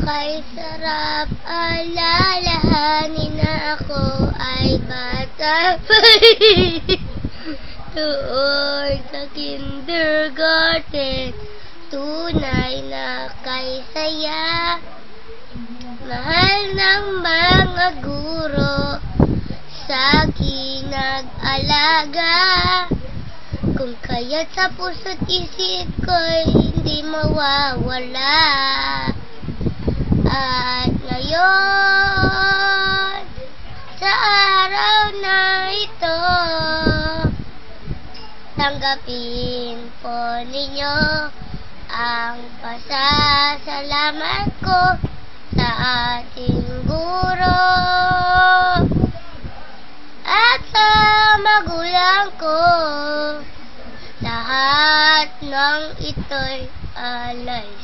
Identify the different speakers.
Speaker 1: Kay sarap alalahanin na ako ay bata pa doon sa kindergarten. Tunay na kay saya, mahal ng mga guro, sa akin nag-alaga. Kung kaya't sa puso't isip ko'y hindi mawawala. At ngayon, sa araw na ito, tanggapin po ninyo ang pasasalamat ko sa ating guro at sa magulang ko. Lahat ng ito'y alay